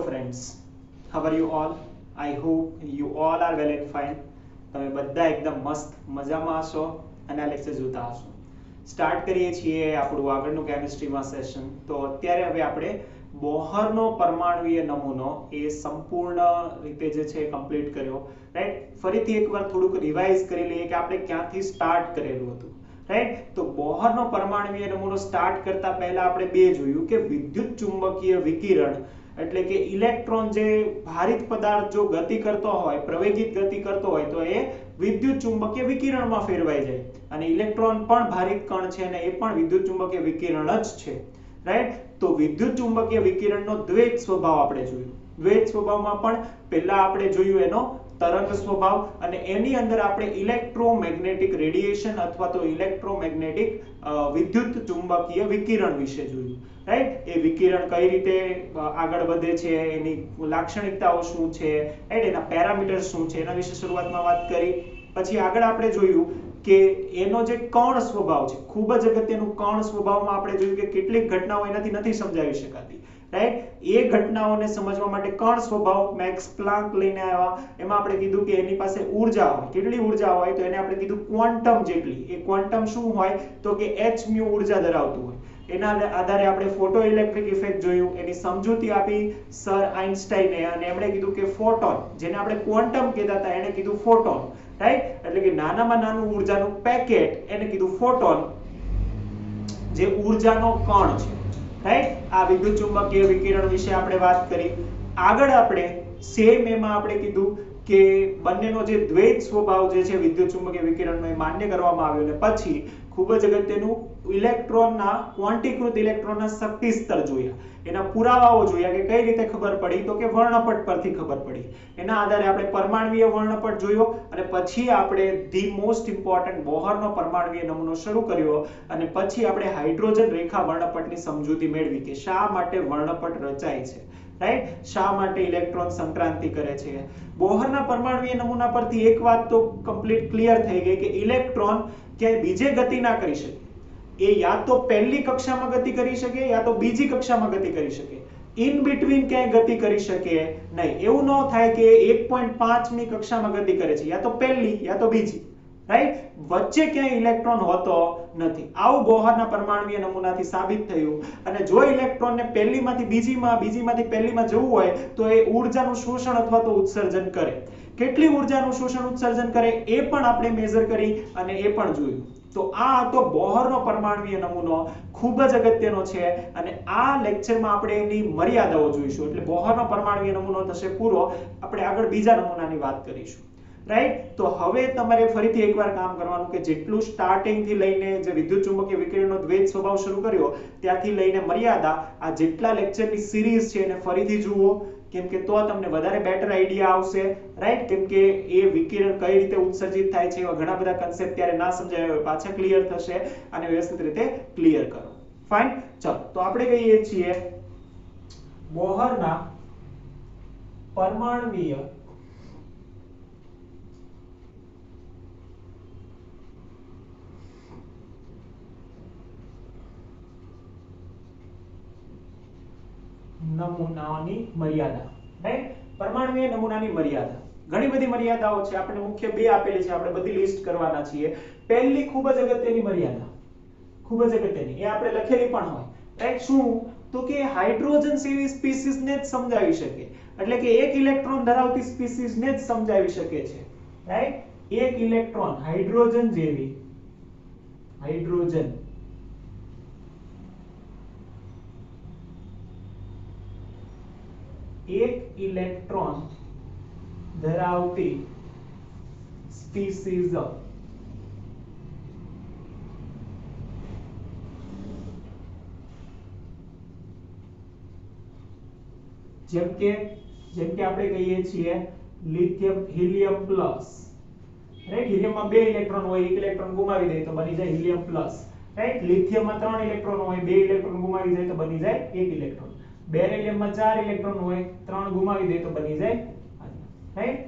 friends, how are you all? I hope you all are well and fine. તમે બધા એકદમ મસ્ત મજામાં હશો અને આ લેક્ચર જોતા હશો. સ્ટાર્ટ કરીએ છીએ આપણું આગળનું કેમિસ્ટ્રીમાં સેશન. તો અત્યારે હવે આપણે બોહરનો પરમાણુય નમૂનો એ સંપૂર્ણ રીતે જે છે કમ્પ્લીટ કર્યો, રાઈટ. ફરીથી એકવાર થોડુંક રિવાઇઝ કરી લઈએ કે આપણે ક્યાંથી સ્ટાર્ટ કરેલું હતું, રાઈટ. તો બોહરનો પરમાણુય નમૂનો સ્ટાર્ટ કરતા પહેલા આપણે બે જોયું કે વિદ્યુત ચુંબકીય વિકિરણ એટલે કે ઇલેક્ટ્રોન જે ભારિત પદાર્થ જો ગતિ કરતો હોય, પ્રવેગિત ગતિ કરતો હોય, તો એ વિદ્યુત ચુંબકીય વિકિરણમાં ફેરવાઈ જાય. અને ઇલેક્ટ્રોન પણ ભારિત કણ છે અને એ પણ વિદ્યુત ચુંબકીય વિકિરણ જ છે, રાઈટ. તો વિદ્યુત ચુંબકીય વિકિરણનો દ્વૈત સ્વભાવ આપણે જોયું. દ્વૈત સ્વભાવમાં પણ પહેલા આપણે જોયું એનો તરંગ સ્વભાવ, અને એની અંદર આપણે ઇલેક્ટ્રોમેગ્નેટિક રેડિયેશન અથવા તો ઇલેક્ટ્રોમેગ્નેટિક વિદ્યુત ચુંબકીય વિકિરણ વિશે જોયું, રાઈટ. એ વિકિરણ કઈ રીતે આગળ વધે છે, એની લાક્ષણિકતાઓ શું છે, રાઈટ, એના પેરામીટર્સ શું છે, એના વિશે શરૂઆતમાં વાત કરી. પછી આગળ આપણે જોયું કે એનો જે કર્ણ સ્વભાવ છે, ખૂબ જ અગત્યનું. કર્ણ સ્વભાવમાં આપણે જોયું કે કેટલીક ઘટનાઓ એનાથી નથી સમજાવી શકાતી, રાઈટ. એ ઘટનાઓને સમજવા માટે કર્ણ સ્વભાવ મેક્સ પ્લાન્ક લઈને આવ્યા. એમાં આપણે કીધું કે એની પાસે ઊર્જા હોય, કેટલી ઊર્જા હોય, તો એને આપણે કીધું ક્વોન્ટમ જેટલી. એ ક્વોન્ટમ શું હોય તો કે h મ્યુ ઊર્જા ધરાવતું હોય. એના આધારે આપણે ફોટો ઇલેક્ટ્રિક ઇફેક્ટ જોયું, એની સમજૂતી આપી સર આઇન્સ્ટાઈને, અને એમણે કીધું કે ફોટોન, જેને આપણે ક્વોન્ટમ કહેતા હતા, એને કીધું ફોટોન, રાઈટ. એટલે કે નાનામાં નાનું ઊર્જાનું પેકેટ, એને કીધું ફોટોન, જે ઊર્જાનો કણ છે, રાઈટ. આ વિદ્યુત ચુંબકીય વિકિરણ વિશે આપણે વાત કરી. આગળ આપણે સેમ એમાં આપણે કીધું કે બંનેનો જે દ્વૈત સ્વભાવ જે છે વિદ્યુત ચુંબકીય વિકિરણનો, એ માન્ય કરવામાં આવ્યો. અને પછી ખૂબ જ અગત્યનું ઇલેક્ટ્રોનના ક્વોન્ટીકૃત ઇલેક્ટ્રોનના શક્તિ સ્તર જોયા, એના પુરાવાઓ જોયા કે કઈ રીતે ખબર પડી, તો કે વર્ણપટ પરથી ખબર પડી. એના આધારે આપણે પરમાણુય વર્ણપટ જોયો, અને પછી આપણે ધી મોસ્ટ ઇમ્પોર્ટન્ટ બોહરનો પરમાણુય નમૂનો શરૂ કર્યો. અને પછી આપણે હાઇડ્રોજન રેખા વર્ણપટની સમજૂતી મેળવી કે શા માટે વર્ણપટ રચાય છે, રાઈટ. શા માટે ઇલેક્ટ્રોન સંક્રાંતિ કરે છે. બોહરના પરમાણુય નમૂના પરથી એક વાત તો કમ્પ્લીટ ક્લિયર થઈ ગઈ કે ઇલેક્ટ્રોન ક્યાંય બીજે ગતિ ના કરી શકે. એ યા તો પહેલી કક્ષામાં ગતિ કરી શકે, યા તો બીજી કક્ષામાં ગતિ કરી શકે. ઇન બિટવીન ક્યાંય ગતિ કરી શકે નહીં. એવું ન થાય કે 1.5 ની કક્ષામાં ગતિ કરે છે, યા તો પહેલી યા તો બીજી, રાઈટ. વચ્ચે ક્યાંય ઇલેક્ટ્રોન હોતો નથી. આવું બોહરના પરમાણુય નમૂનાથી સાબિત થયું. અને જો ઇલેક્ટ્રોનને પહેલીમાંથી બીજીમાં, બીજીમાંથી પહેલીમાં જવું હોય, તો એ ઊર્જાનું શોષણ અથવા તો ઉત્સર્જન કરે. કેટલી ઊર્જાનું શોષણ ઉત્સર્જન કરે એ પણ આપણે મેઝર કરી અને એ પણ જોયું. તો આ હતો બોહરનો પરમાણુય નમૂનો, ખૂબ જ અગત્યનો છે. અને આ લેક્ચરમાં આપણે એની મર્યાદાઓ જોઈશું. એટલે બોહરનો પરમાણુય નમૂનો થશે પૂરો. આપણે આગળ બીજા નમૂનાની વાત કરીશું, રાઈટ. તો હવે તમારે ફરીથી એકવાર કામ કરવાનું કે જેટલું સ્ટાર્ટિંગ થી લઈને જે વિદ્યુત ચુંબકીય વિકિરણનો દ્વૈત સ્વભાવ શરૂ કર્યો ત્યાંથી લઈને મર્યાદા, આ જેટલા લેક્ચરની સિરીઝ છે એને ફરીથી જુઓ, કેમ કે તો તમને વધારે બેટર આઈડિયા આવશે, રાઈટ. કેમ કે એ વિકિરણ કઈ રીતે ઉત્સર્જિત થાય છે એવા ઘણા બધા કન્સેપ્ટ ત્યારે ના સમજાય હોય, પાછા ક્લિયર થશે અને વ્યવસ્થિત રીતે ક્લિયર કરો. ફાઇન. ચલો, તો આપણે કહીએ છીએ બોહરના પરમાણુય નમૂનાની મર્યાદા, રાઈટ. પરમાણુય નમૂનાની મર્યાદા, ઘણી બધી મર્યાદાઓ છે. આપણે મુખ્ય બે આપેલી છે, આપણે બધી લિસ્ટ કરવાના છીએ. પહેલી ખૂબ જ અગત્યની મર્યાદા, ખૂબ જ અગત્યની, એ આપણે લખેલી પણ હોય, રાઈટ. શું તો કે હાઇડ્રોજન જેવી સ્પીસીસને જ સમજાવી શકે, એટલે કે એક ઇલેક્ટ્રોન ધરાવતી સ્પીસીસને જ સમજાવી શકે છે, રાઈટ. એક ઇલેક્ટ્રોન હાઇડ્રોજન જેવી, હાઇડ્રોજન એક ઇલેક્ટ્રોન ધરાવતી સ્પીસીઝ, જેમ કે આપણે કહીએ છીએ લિથિયમ, હિલિયમ પ્લસ, રાઈટ. હિલિયમમાં 2 ઇલેક્ટ્રોન હોય, એક ઇલેક્ટ્રોન ગુમાવી દે તો બની જાય હિલિયમ પ્લસ, રાઈટ. લિથિયમમાં 3 ઇલેક્ટ્રોન હોય, 2 ઇલેક્ટ્રોન ગુમાવી દે તો બની જાય 1 ઇલેક્ટ્રોન. બેરિલિયમમાં 4 ઇલેક્ટ્રોન હોય, 3 ગુમાવી દે તો બની જાય, રાઈટ,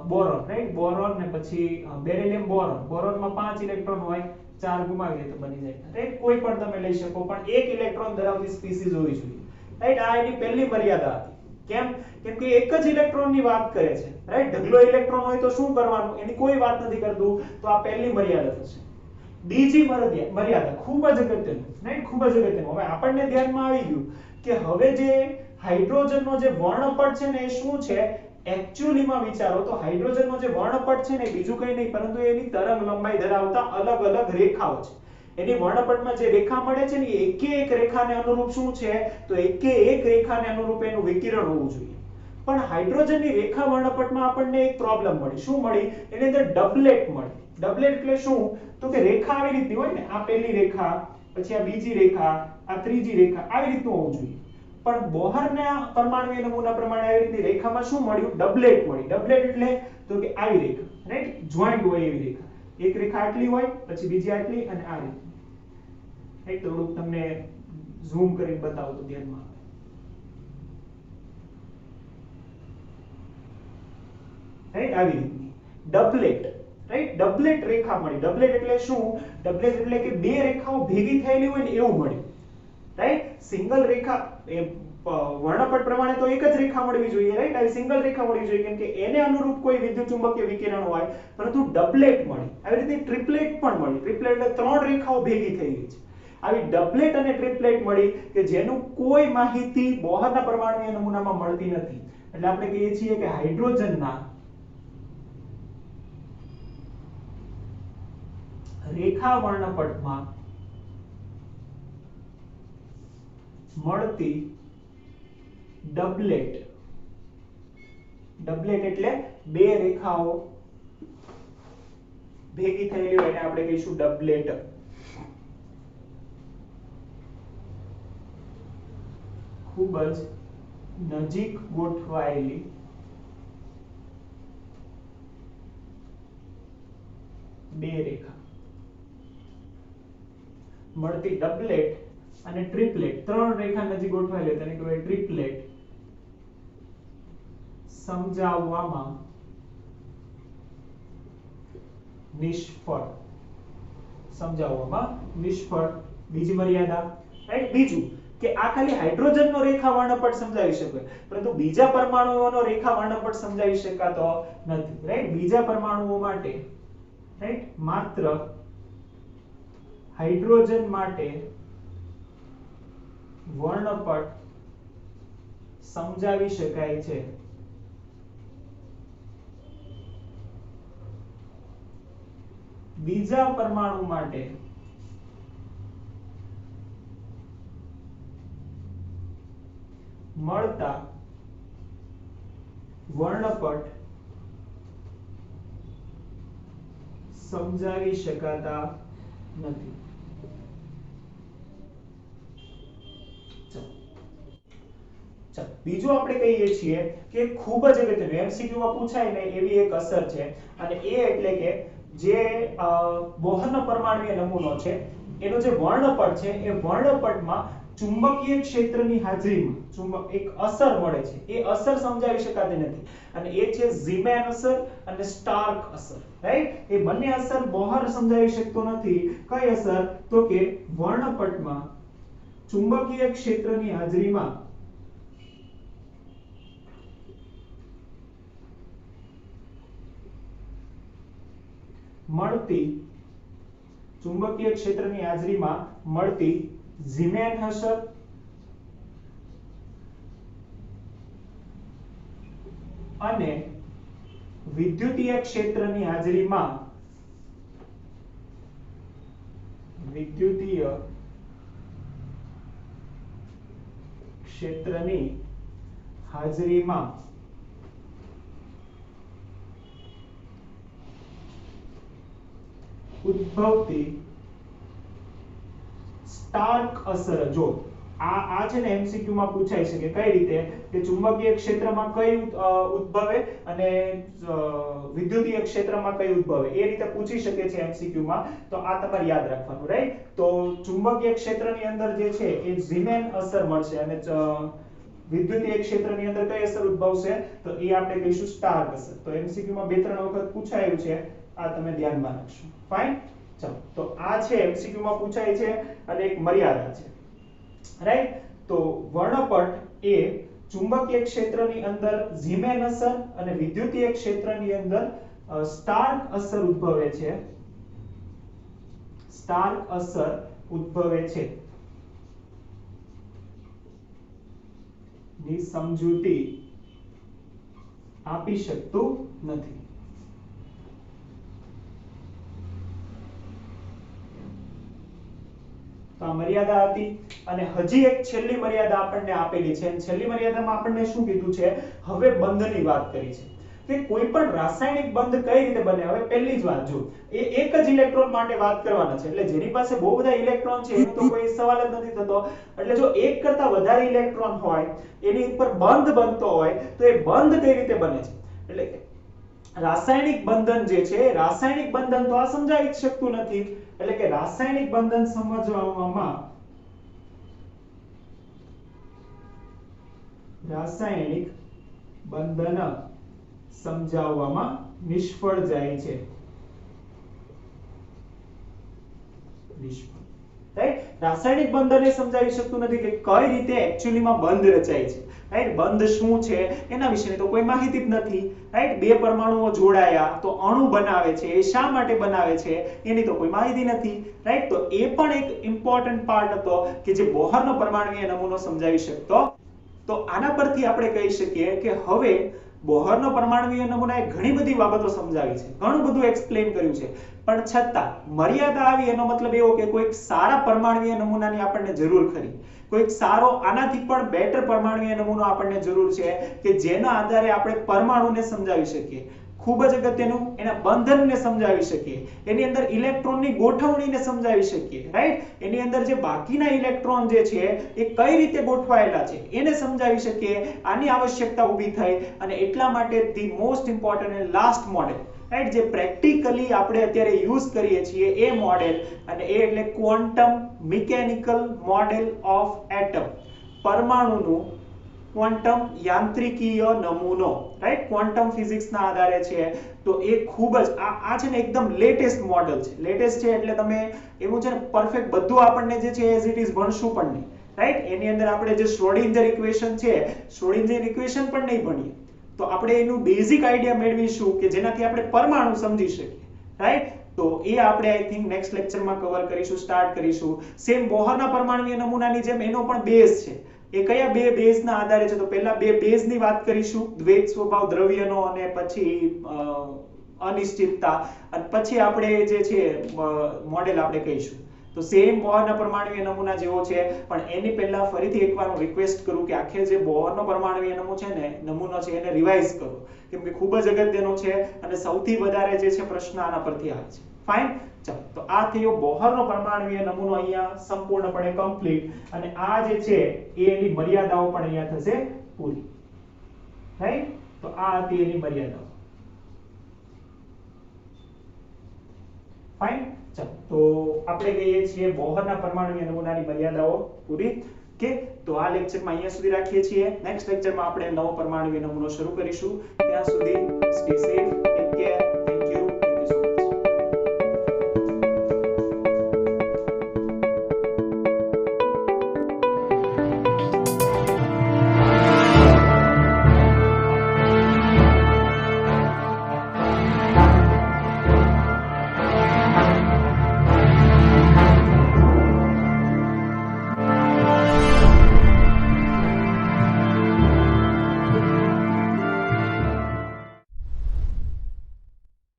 બોરોન, રાઈટ. બોરોન ને પછી બેરિલિયમ, બોરોન. બોરોનમાં 5 ઇલેક્ટ્રોન હોય, 4 ગુમાવી દે તો બની જાય, રાઈટ. કોઈ પણ તમે લઈ શકો, પણ 1 ઇલેક્ટ્રોન ધરાવતી સ્પીસીઝ હોવી જોઈએ, રાઈટ. આ એની પહેલી મર્યાદા હતી. કેમ? કેમ કે એક જ ઇલેક્ટ્રોનની વાત કરે છે, રાઈટ? ઢગલો ઇલેક્ટ્રોન હોય તો શું કરવાનું, એની કોઈ વાત નથી કરતું. તો આ પહેલી મર્યાદા થશે. બીજી મર્યાદા ખૂબ જ અગત્યનું, રાઈટ? ખૂબ જ અગત્યનું. હવે આપણને ધ્યાનમાં આવી ગયું કે હવે જે હાઇડ્રોજનનો જે વર્ણપટ છે ને એ શું છે? એકચ્યુઅલીમાં વિચારો તો હાઇડ્રોજનનો જે વર્ણપટ છે ને એ બીજું કંઈ નહીં પરંતુ એની તરંગ લંબાઈ ધરાવતા અલગ અલગ રેખાઓ છે. એની વર્ણપટમાં જે રેખા મળે છે ને એ એકે એક રેખાને અનુરૂપ શું છે? તો એકે એક રેખાને અનુરૂપ એનું વિકિરણ હોવું જોઈએ. પણ હાઇડ્રોજનની રેખા વર્ણપટમાં આપણને એક પ્રોબ્લેમ મળી. શું મળી? એની અંદર ડબલેટ મળી. ડબલેટ એટલે શું? તો કે રેખા આવી રીતની હોય ને, આ પહેલી રેખા, પછી આ બીજી રેખા, આ ત્રીજી રેખા, આવી રીતનું હોવું જોઈએ. પણ બોહરના પરમાણુય નમૂના પ્રમાણે આવી રીતની રેખામાં શું મળ્યું? ડબલેટ મળી. ડબલેટ એટલે તો કે આવી રેખા, રાઈટ? જોઈન્ટ હોય એવી રેખા. એક રેખા આટલી હોય, પછી બીજી આટલી અને આ રીતની. રાઈટ? થોડુંક તમને ઝૂમ કરીને બતાવું તો ધ્યાનમાં આવે. રાઈટ? આવી રીતની ડબલેટ, રાઈટ? ડબલેટ રેખા મળી. ડબલેટ એટલે શું? ડબલેટ એટલે કે બે રેખાઓ ભેગી થયેલી હોય ને એવું મળ્યું, રાઈટ? સિંગલ રેખા એ વર્ણપટ પ્રમાણે તો એક જ રેખા મળવી જોઈએ, રાઈટ? આવી સિંગલ રેખા મળવી જોઈએ કેમ કે એને અનુરૂપ કોઈ વિદ્યુત ચુંબકીય વિકિરણ હોય, પરંતુ ડબલેટ મળી. આવી રીતે ટ્રિપલેટ પણ મળી. ટ્રિપલેટ એટલે ત્રણ રેખાઓ ભેગી થયેલી છે. આવી ડબલેટ અને ટ્રિપલેટ મળી કે જેનું કોઈ માહિતી બોહરના પરમાણુય નમૂનામાં મળતી નથી. એટલે આપણે કહીએ છીએ કે હાઇડ્રોજનના રેખા વર્ણપટમાં મળતી ડબલેટ, ડબલેટ એટલે બે રેખાઓ ભેગી થયેલી હોય એને આપણે કહીશું ડબલેટ. ખૂબ જ નજીક ગોઠવાયેલી બે રેખા મળતી ડબલેટ અને ટ્રિપલેટ, ત્રણ રેખા નજીક ગોઠવાયેલી તેને કહેવાય ટ્રિપલેટ. સમજાવવામાં નિષ્ફળ, સમજાવવામાં નિષ્ફળ. બીજી મર્યાદા, રાઈટ? બીજું કે આ ખાલી હાઇડ્રોજનનો રેખા વર્ણપટ સમજાવી શકે, પરંતુ બીજા પરમાણુઓનો રેખા વર્ણપટ સમજાવી શકાતો નથી, રાઈટ? બીજા પરમાણુઓ માટે, રાઈટ, માત્ર હાઇડ્રોજન માટે વર્ણપટ સમજાવી શકાય છે. બીજા પરમાણુ માટે મળતા વર્ણપટ સમજાવી શકાતા નથી. બીજું આપણે કહીએ છીએ કે ખૂબ જ અગત્યનું એમસીક્યુ માં પૂછાય ને એવી એક અસર છે, અને એ એટલે કે જે બોહરનો પરમાણુય નમૂનો છે એનો જે વર્ણપટ છે એ વર્ણપટમાં ચુંબકીય ક્ષેત્રની હાજરીમાં એક અસર મળે છે. એ અસર સમજાવી શકાતી નથી, અને એ છે ઝીમેન અસર અને સ્ટાર્ક અસર, રાઈટ? એ બંને અસર બોહર સમજાવી શકતો નથી. કઈ અસર? તો કે વર્ણપટમાં ચુંબકીય ક્ષેત્રની હાજરીમાં મળતી ચુંબકીય ક્ષેત્રની હાજરીમાં મળતી ઝીમેન અસર અને વિદ્યુતીય ક્ષેત્રની હાજરીમાં વિદ્યુતીય ક્ષેત્રની હાજરીમાં ઉદ્ભવતી સ્ટાર્ક અસર. જો આ છે ને એમસીક્યુ માં પૂછાઈ શકે. કઈ રીતે? કે ચુંબકીય ક્ષેત્રમાં કઈ ઉદ્ભવે અને વિદ્યુતીય ક્ષેત્રમાં કઈ ઉદ્ભવે, એ રીતે પૂછી શકે છે એમસીક્યુ માં. તો આ તમારે યાદ રાખવાનું, રાઈટ? તો ચુંબકીય ક્ષેત્રની અંદર જે છે એ ઝીમેન અસર મળશે, અને વિદ્યુતીય ક્ષેત્રની અંદર કઈ અસર ઉદ્ભવશે? તો એ આપણે કહીશું સ્ટાર્ક અસર. તો એમસીક્યુ માં બે ત્રણ વખત પૂછાયું છે, આ તમે ધ્યાનમાં રાખશો. ફાઇન. ચાલો, તો આ છે એમસીક્યુ માં પૂછાય છે, અને એક મર્યાદા છે, રાઈટ? તો વર્ણપટ એ ચુંબકીય ક્ષેત્રની અંદર ઝીમેન અસર અને વિદ્યુતીય ક્ષેત્રની અંદર સ્ટાર્ક અસર ઉદ્ભવે છે. સ્ટાર્ક અસર ઉદ્ભવે છે. ની સમજૂતી આપી શકતું નથી. તો આ મર્યાદા હતી અને હજી એક છેલ્લી મર્યાદા આપણને આપેલી છે અને છેલ્લી મર્યાદામાં આપણને શું કીધું છે? હવે બંધની વાત કરી છે કે કોઈ પણ રાસાયણિક બંધ કઈ રીતે બને. હવે પહેલી જ વાત જો એ એક જ ઇલેક્ટ્રોન માટે વાત કરવાના છે એટલે જેની પાસે બહુ બધા ઇલેક્ટ્રોન છે એનો તો કોઈ સવાલ જ નથી થતો. એટલે જો એક કરતા વધારે ઇલેક્ટ્રોન હોય એની ઉપર બંધ બનતો હોય તો એ બંધ કઈ રીતે બને છે? એટલે રાસાયણિક બંધન જે છે રાસાયણિક બંધન તો આ સમજાવી શકતું નથી એટલે કે રાસાયણિક બંધન સમજવામાં રાસાયણિક બંધન સમજાવવામાં નિષ્ફળ જાય છે. રાઈટ રાસાયણિક બંધનને સમજાવી શકતું નથી કે કઈ રીતે એક્ચ્યુઅલીમાં બંધ રચાય છે. રાઈટ બંધ શું છે એના વિશેની તો કોઈ માહિતી જ નથી. રાઈટ બે પરમાણુઓ જોડાયા તો અણુ બનાવે છે એ શા માટે બનાવે છે એની તો કોઈ માહિતી નથી. રાઈટ તો એ પણ એક ઇમ્પોર્ટન્ટ પાર્ટ હતો કે જે બોહરનો પરમાણુય નમૂનો સમજાવી શકતો. તો આના પરથી આપણે કહી શકીએ કે હવે બોહરનો પરમાણુય નમૂનાએ ઘણી બધી બાબતો સમજાવી છે, ઘણું બધું એક્સપ્લેન કર્યું છે, પણ છતાં મર્યાદા આવી એનો મતલબ એવો કે કોઈક સારા પરમાણુય નમૂનાની આપણને જરૂર ખરી. કોઈક સારો આનાથી પણ બેટર પરમાણુય નમૂનો આપણને જરૂર છે કે જેના આધારે આપણે પરમાણુને સમજાવી શકીએ. ખૂબ જ અગત્યનું એના બંધનને સમજાવી શકીએ, એની અંદર ઇલેક્ટ્રોનની ગોઠવણીને સમજાવી શકીએ. રાઈટ એની અંદર જે બાકીના ઇલેક્ટ્રોન જે છે એ કઈ રીતે ગોઠવાયેલા છે એને સમજાવી શકીએ. આની આવશ્યકતા ઊભી થઈ અને એટલા માટે the most important and last model right જે પ્રેક્ટિકલી આપણે અત્યારે યુઝ કરીએ છીએ એ મોડેલ અને એ એટલે quantum mechanical model of atom. પરમાણુનું ક્વોન્ટમ યાંત્રિકીય નમૂનો. રાઈટ ક્વોન્ટમ ફિઝિક્સના આધારે છે. તો એ ખૂબ જ આ છે ને એકદમ લેટેસ્ટ મોડેલ છે. લેટેસ્ટ છે એટલે તમે એવું છે ને પરફેક્ટ બધું આપણને જે છે એઝ ઇટ ઇઝ ભણશું પણ નહીં. રાઈટ એની અંદર આપણે જે શ્રોડિંજર ઇક્વેશન છે શ્રોડિંજર ઇક્વેશન પણ નહીં ભણીએ. તો આપણે એનું બેઝિક આઈડિયા મેળવીશું કે જેનાથી આપણે પરમાણુ સમજી શકીએ. રાઈટ તો એ આપણે આઈ થિંક નેક્સ્ટ લેક્ચરમાં કવર કરીશું, સ્ટાર્ટ કરીશું. સેમ બોહરના પરમાણુય નમૂનાની જેમ એનો પણ બેઝ છે. એ કયા બે બેઝના આધારે છે? તો પહેલા બે બેઝની વાત કરીશું, દ્વૈત સ્વભાવ દ્રવ્યનો અને પછી અનિશ્ચિતતા, અને પછી આપણે જે છે મોડેલ આપણે કહીશું. તો સેમ બોહરના પરમાણુય નમૂના જેવો છે, પણ એની પહેલા ફરીથી એકવાર હું રિક્વેસ્ટ કરું કે આખે જે બોહરનો પરમાણુય નમૂનો છે એને રિવાઇઝ કરો, કેમ કે ખૂબ જ અગત્યનો છે અને સૌથી વધારે જે છે પ્રશ્ન આના પરથી આવે છે. ફાઇન, ચાલો તો આ થયો બોહરનો પરમાણુય નમૂનો અહીંયા સંપૂર્ણપણે કમ્પ્લીટ, અને આ જે છે એની મર્યાદાઓ પણ અહીંયા થશે પૂરી. રાઈટ તો આ હતી એની મર્યાદાઓ. ફાઇન, ચાલો તો આપણે કહીએ છીએ બોહરના પરમાણુય નમૂનાની મર્યાદાઓ પૂરી. કે તો આ લેક્ચરમાં અહીંયા સુધી રાખીએ છીએ. નેક્સ્ટ લેક્ચરમાં આપણે નવો પરમાણુય નમૂનો શરૂ કરીશું. ત્યાં સુધી stay safe, take care, thank you.